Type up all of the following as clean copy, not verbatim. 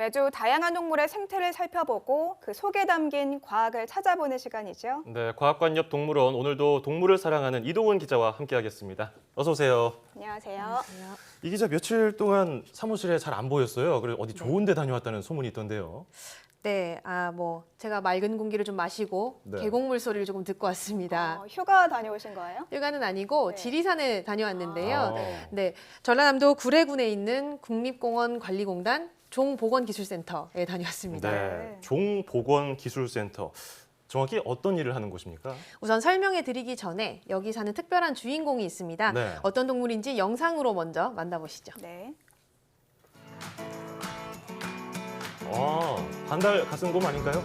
매주 다양한 동물의 생태를 살펴보고 그 속에 담긴 과학을 찾아보는 시간이죠. 네, 과학관 옆 동물원 오늘도 동물을 사랑하는 이동훈 기자와 함께하겠습니다. 어서 오세요. 안녕하세요. 이 기자 며칠 동안 사무실에 잘 안 보였어요. 그래서 어디 좋은 데 다녀왔다는 소문이 있던데요. 네, 제가 맑은 공기를 좀 마시고 네. 계곡물 소리를 조금 듣고 왔습니다. 휴가 다녀오신 거예요? 휴가는 아니고 네. 지리산에 다녀왔는데요. 아. 네, 전라남도 구례군에 있는 국립공원관리공단 종보건기술센터에 다녀왔습니다. 네, 종보건기술센터. 정확히 어떤 일을 하는 곳입니까? 우선 설명해 드리기 전에 여기 사는 특별한 주인공이 있습니다. 네. 어떤 동물인지 영상으로 먼저 만나보시죠. 네. 반달 가슴곰 아닌가요?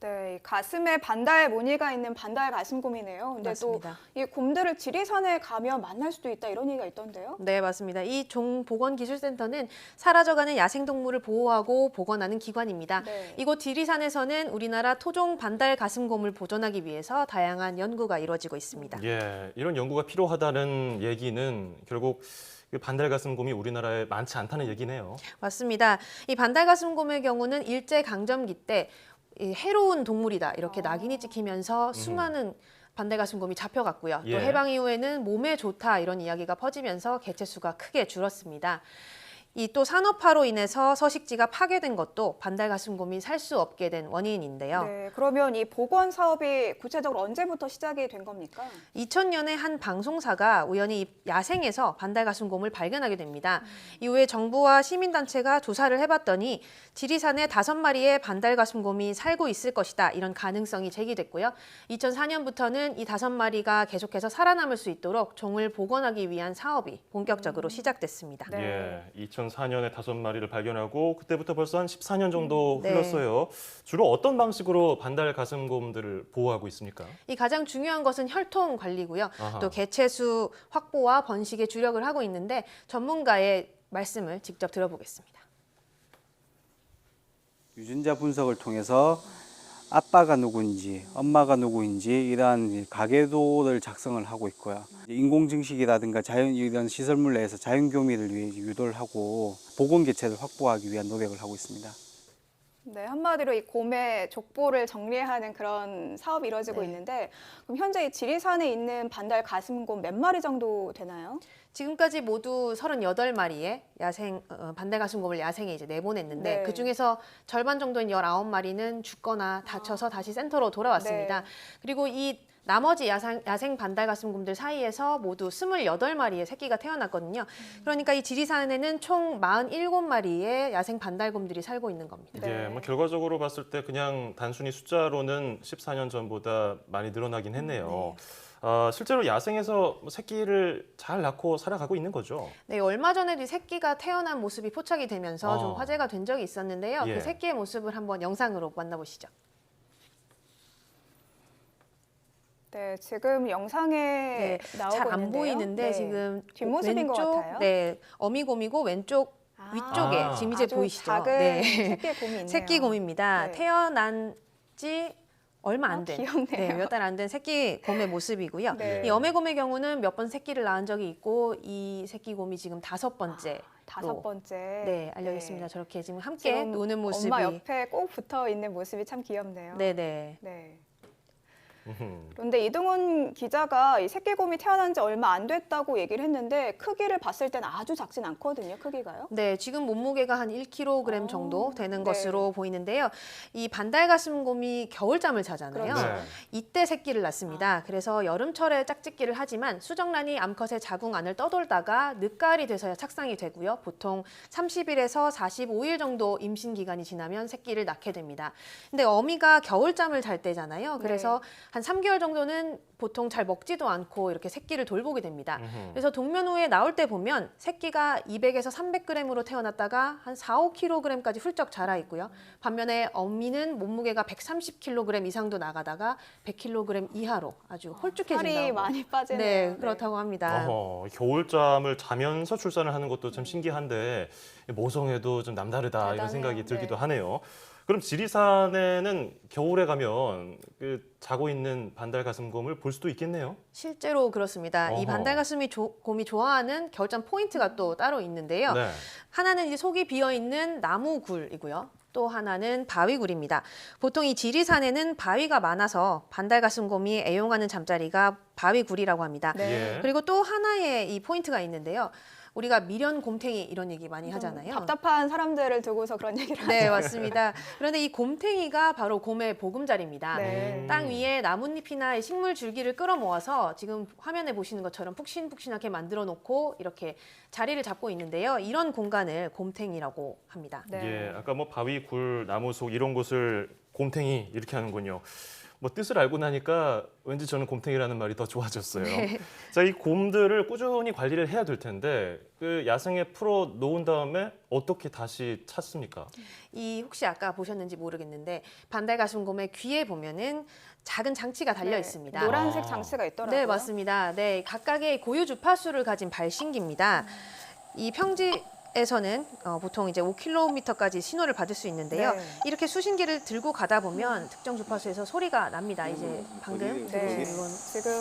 네, 이 가슴에 반달 무늬가 있는 반달 가슴곰이네요. 근데 맞습니다. 또 이 곰들을 지리산에 가면 만날 수도 있다 이런 얘기가 있던데요. 네, 맞습니다. 이 종보건기술센터는 사라져가는 야생동물을 보호하고 복원하는 기관입니다. 네. 이곳 지리산에서는 우리나라 토종 반달 가슴곰을 보존하기 위해서 다양한 연구가 이루어지고 있습니다. 예, 이런 연구가 필요하다는 얘기는 결국 반달 가슴곰이 우리나라에 많지 않다는 얘기네요. 맞습니다. 이 반달 가슴곰의 경우는 일제 강점기 때 이 해로운 동물이다 이렇게 낙인이 찍히면서 수많은 반달 가슴곰이 잡혀갔고요. 예. 또 해방 이후에는 몸에 좋다 이런 이야기가 퍼지면서 개체 수가 크게 줄었습니다. 이 또 산업화로 인해서 서식지가 파괴된 것도 반달 가슴곰이 살 수 없게 된 원인인데요. 네, 그러면 이 복원 사업이 구체적으로 언제부터 시작이 된 겁니까? 2000년에 한 방송사가 우연히 이 야생에서 반달 가슴곰을 발견하게 됩니다. 이후에 정부와 시민단체가 조사를 해봤더니 지리산에 5마리의 반달 가슴곰이 살고 있을 것이다 이런 가능성이 제기됐고요. 2004년부터는 이 5마리가 계속해서 살아남을 수 있도록 종을 복원하기 위한 사업이 본격적으로 시작됐습니다. 네. 예, 2004년에 5마리를 발견하고 그때부터 벌써 한 14년 정도 네. 흘렀어요. 주로 어떤 방식으로 반달 가슴곰들을 보호하고 있습니까? 이 가장 중요한 것은 혈통 관리고요. 아하. 또 개체수 확보와 번식에 주력을 하고 있는데 전문가의 말씀을 직접 들어보겠습니다. 유전자 분석을 통해서 아빠가 누구인지 엄마가 누구인지 이러한 가계도를 작성을 하고 있고요. 인공 증식이라든가 이런 시설물 내에서 자연 교미를 위해 유도를 하고 복원 개체를 확보하기 위한 노력을 하고 있습니다. 네, 한마디로 이 곰의 족보를 정리하는 그런 사업이 이루어지고 네. 있는데 그럼 현재 이 지리산에 있는 반달 가슴곰 몇 마리 정도 되나요? 지금까지 모두 38마리의 반달 가슴곰을 야생에 이제 내보냈는데 네. 그 중에서 절반 정도인 19마리는 죽거나 다쳐서 다시 센터로 돌아왔습니다. 네. 그리고 이 나머지 야생 반달 가슴곰들 사이에서 모두 28마리의 새끼가 태어났거든요. 그러니까 이 지리산에는 총 47마리의 야생 반달곰들이 살고 있는 겁니다. 네. 예, 결과적으로 봤을 때 그냥 단순히 숫자로는 14년 전보다 많이 늘어나긴 했네요. 실제로 야생에서 새끼를 잘 낳고 살아가고 있는 거죠? 네, 얼마 전에도 이 새끼가 태어난 모습이 포착이 되면서 좀 화제가 된 적이 있었는데요. 예. 그 새끼의 모습을 한번 영상으로 만나보시죠. 네, 지금 영상에 나오고 잘 안 있는데요. 보이는데 네. 지금 뒷모습인 것 같아요. 네, 어미곰이고 왼쪽 위쪽에 아. 지금 이제 아주 보이시죠? 작은 네. 새끼 곰이 있네요. 새끼 곰입니다. 네. 태어난 지 얼마 안 된, 귀엽네요. 몇 달 안 된 새끼 곰의 모습이고요. 네. 이 어미곰의 경우는 몇 번 새끼를 낳은 적이 있고 이 새끼 곰이 지금 5번째. 5번째. 네, 알려 있습니다. 저렇게 지금 함께 지금 노는 모습이. 엄마 옆에 꼭 붙어 있는 모습이 참 귀엽네요. 네네. 네. 그런데 이동훈 기자가 이 새끼곰이 태어난 지 얼마 안 됐다고 얘기를 했는데 크기를 봤을 때는 아주 작진 않거든요, 크기가요. 네, 지금 몸무게가 한 1kg 정도 되는 네. 것으로 보이는데요. 이 반달가슴곰이 겨울잠을 자잖아요. 그렇죠. 네. 이때 새끼를 낳습니다. 그래서 여름철에 짝짓기를 하지만 수정란이 암컷의 자궁 안을 떠돌다가 늦가을이 돼서야 착상이 되고요. 보통 30일에서 45일 정도 임신 기간이 지나면 새끼를 낳게 됩니다. 근데 어미가 겨울잠을 잘 때잖아요. 그래서 한 3개월 정도는 보통 잘 먹지도 않고 이렇게 새끼를 돌보게 됩니다. 음흠. 그래서 동면 후에 나올 때 보면 새끼가 200에서 300g으로 태어났다가 한 4, 5kg까지 훌쩍 자라 있고요. 반면에 어미는 몸무게가 130kg 이상도 나가다가 100kg 이하로 아주 홀쭉해진다고. 살이 많이 빠지네요. 네, 그렇다고 합니다. 겨울잠을 자면서 출산을 하는 것도 참 신기한데 모성애도 좀 남다르다 이런 대단해요. 생각이 들기도 네. 하네요. 그럼 지리산에는 겨울에 가면 그 자고 있는 반달 가슴곰을 볼 수도 있겠네요. 실제로 그렇습니다. 이 어허. 반달가슴이 곰이 좋아하는 겨울잠 포인트가 또 따로 있는데요. 네. 하나는 이제 속이 비어 있는 나무굴이고요. 또 하나는 바위굴입니다. 보통 이 지리산에는 바위가 많아서 반달가슴곰이 애용하는 잠자리가 바위굴이라고 합니다. 네. 예. 그리고 또 하나의 이 포인트가 있는데요. 우리가 미련 곰탱이 이런 얘기 많이 하잖아요. 답답한 사람들을 두고서 그런 얘기를 하죠. 네, 맞습니다. 그런데 이 곰탱이가 바로 곰의 보금자리입니다. 네. 땅 위에 나뭇잎이나 식물 줄기를 끌어모아서 지금 화면에 보시는 것처럼 푹신푹신하게 만들어 놓고 이렇게 자리를 잡고 있는데요. 이런 공간을 곰탱이라고 합니다. 네. 예, 아까 뭐 바위, 굴, 나무 속 이런 곳을 곰탱이 이렇게 하는군요. 뭐 뜻을 알고 나니까 왠지 저는 곰탱이라는 말이 더 좋아졌어요. 네. 자, 이 곰들을 꾸준히 관리를 해야 될 텐데 그 야생에 풀어 놓은 다음에 어떻게 다시 찾습니까? 이 혹시 아까 보셨는지 모르겠는데 반달가슴곰의 귀에 보면은 작은 장치가 달려 네. 있습니다. 노란색 아. 장치가 있더라고요. 네, 맞습니다. 네, 각각의 고유 주파수를 가진 발신기입니다. 이 평지에서는 보통 이제 5km까지 신호를 받을 수 있는데요. 네. 이렇게 수신기를 들고 가다 보면 특정 주파수에서 소리가 납니다. 이제 방금 어디를- 네. 들으신 건 지금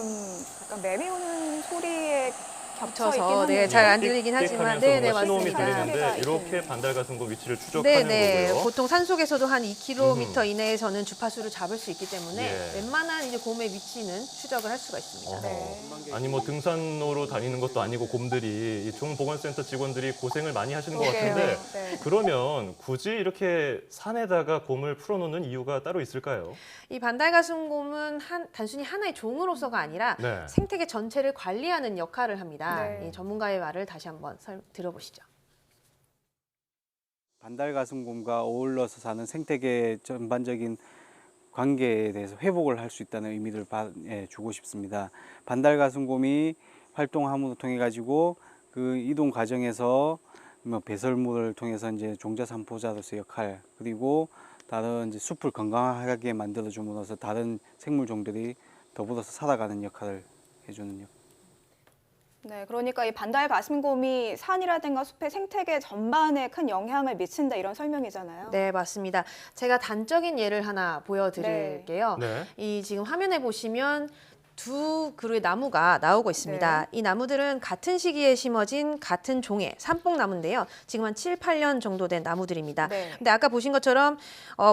약간 매미 오는 소리에 겹쳐 있긴 겹쳐서 한데 네, 잘 안 들리긴 하지만 네, 네, 신호음이 맞습니다. 들리는데 소리가 이렇게 반달가슴곰 위치를 추적하는 네, 네. 거고요. 보통 산속에서도 한 2km 이내에서는 주파수를 잡을 수 있기 때문에 예. 웬만한 이제 곰의 위치는 추적을 할 수가 있습니다. 네. 아니 뭐 등산로로 다니는 것도 아니고 곰들이 이 종보건센터 직원들이 고생을 많이 하시는 것 그러게요. 같은데 네. 그러면 굳이 이렇게 산에다가 곰을 풀어놓는 이유가 따로 있을까요? 이 반달가슴곰은 단순히 하나의 종으로서가 아니라 네. 생태계 전체를 관리하는 역할을 합니다. 네. 이 전문가의 말을 다시 한번 들어보시죠. 반달가슴곰과 어울러서 사는 생태계 전반적인 관계에 대해서 회복을 할 수 있다는 의미를 주고 싶습니다. 반달가슴곰이 활동함으로 통해 가지고 그 이동 과정에서 뭐 배설물을 통해서 이제 종자산포자로서의 역할, 그리고 다른 이제 숲을 건강하게 만들어 줌으로써 다른 생물 종들이 더불어서 살아가는 역할을 해주는 역. 네, 그러니까 이 반달가슴곰이 산이라든가 숲의 생태계 전반에 큰 영향을 미친다 이런 설명이잖아요. 네, 맞습니다. 제가 단적인 예를 하나 보여드릴게요. 네. 이 지금 화면에 보시면 두 그루의 나무가 나오고 있습니다. 네. 이 나무들은 같은 시기에 심어진 같은 종의 산뽕나무인데요. 지금 한 7, 8년 정도 된 나무들입니다. 네. 근데 아까 보신 것처럼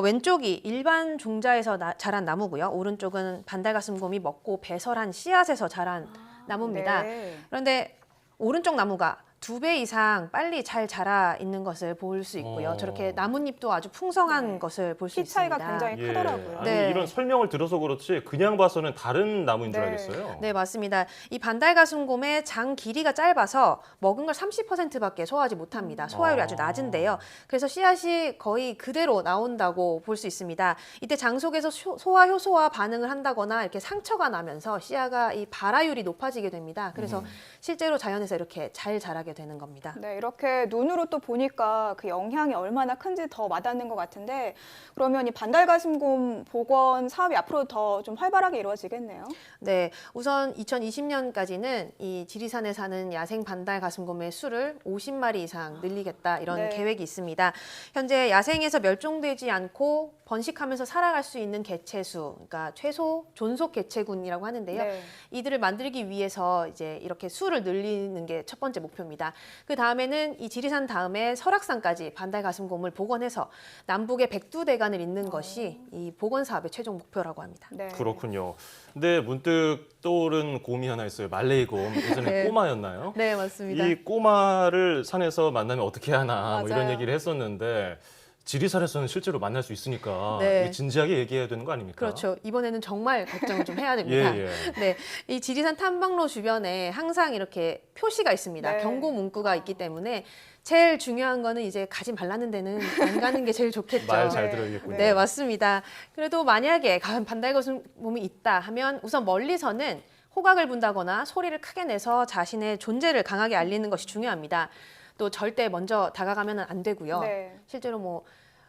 왼쪽이 일반 종자에서 자란 나무고요. 오른쪽은 반달가슴곰이 먹고 배설한 씨앗에서 자란 나무입니다. 네. 그런데 오른쪽 나무가 2배 이상 빨리 잘 자라 있는 것을 볼 수 있고요. 어. 저렇게 나뭇잎도 아주 풍성한 네. 것을 볼 수 키 차이가 있습니다. 굉장히 크더라고요. 아니 네. 이런 설명을 들어서 그렇지 그냥 봐서는 다른 나무인 줄 네. 알겠어요. 네, 맞습니다. 이 반달가슴곰의 장 길이가 짧아서 먹은 걸 30%밖에 소화하지 못합니다. 소화율이 아주 낮은데요. 그래서 씨앗이 거의 그대로 나온다고 볼 수 있습니다. 이때 장 속에서 소화 효소와 반응을 한다거나 이렇게 상처가 나면서 씨앗가 이 발화율이 높아지게 됩니다. 그래서 실제로 자연에서 이렇게 잘 자라게 되는 겁니다. 네, 이렇게 눈으로 또 보니까 그 영향이 얼마나 큰지 더 와닿는 것 같은데 그러면 이 반달가슴곰 복원 사업이 앞으로 더 좀 활발하게 이루어지겠네요. 네, 우선 2020년까지는 이 지리산에 사는 야생 반달가슴곰의 수를 50마리 이상 늘리겠다 이런 네. 계획이 있습니다. 현재 야생에서 멸종되지 않고 번식하면서 살아갈 수 있는 개체수, 그러니까 최소 존속 개체군이라고 하는데요. 네. 이들을 만들기 위해서 이제 이렇게 수를 늘리는 게 첫 번째 목표입니다. 그 다음에는 이 지리산 다음에 설악산까지 반달가슴곰을 복원해서 남북의 백두대간을 잇는 것이 이 복원 사업의 최종 목표라고 합니다. 네. 그렇군요. 근데 문득 떠오른 곰이 하나 있어요. 말레이곰. 예전에 네. 꼬마였나요? 네, 맞습니다. 이 꼬마를 산에서 만나면 어떻게 하나 뭐 이런 맞아요. 얘기를 했었는데 지리산에서는 실제로 만날 수 있으니까 네. 이게 진지하게 얘기해야 되는 거 아닙니까? 그렇죠. 이번에는 정말 걱정을 좀 해야 됩니다. 예, 예. 네, 이 지리산 탐방로 주변에 항상 이렇게 표시가 있습니다. 네. 경고 문구가 있기 때문에 제일 중요한 거는 이제 가지 말라는 데는 안 가는 게 제일 좋겠죠. 말 잘 네. 들어야겠군요. 네, 맞습니다. 그래도 만약에 반달거슴곰이 있다 하면 우선 멀리서는 호각을 분다거나 소리를 크게 내서 자신의 존재를 강하게 알리는 것이 중요합니다. 또 절대 먼저 다가가면 안 되고요. 네. 실제로 뭐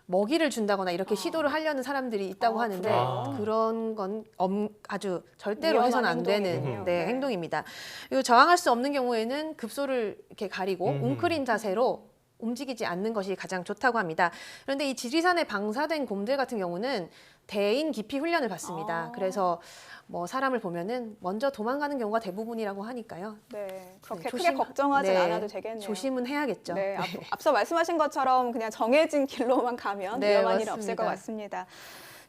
먹이를 준다거나 이렇게 시도를 하려는 사람들이 있다고 아, 하는데 그래요? 그런 건 아주 절대로 위험한 해서는 안 되는 행동이군요. 네, 네. 행동입니다. 그리고 저항할 수 없는 경우에는 급소를 이렇게 가리고 웅크린 자세로 움직이지 않는 것이 가장 좋다고 합니다. 그런데 이 지리산에 방사된 곰들 같은 경우는 대인 기피 훈련을 받습니다. 아. 그래서 뭐 사람을 보면은 먼저 도망가는 경우가 대부분이라고 하니까요. 네, 그렇게 네, 크게 걱정하진 네, 않아도 되겠네요. 조심은 해야겠죠. 네, 앞서 말씀하신 것처럼 그냥 정해진 길로만 가면 네, 위험한 일은 없을 것 맞습니다. 같습니다.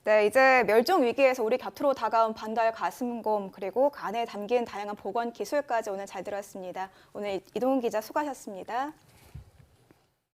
네, 이제 멸종 위기에서 우리 곁으로 다가온 반달 가슴곰 그리고 그 안에 담긴 다양한 보건 기술까지 오늘 잘 들었습니다. 오늘 이동훈 기자 수고하셨습니다.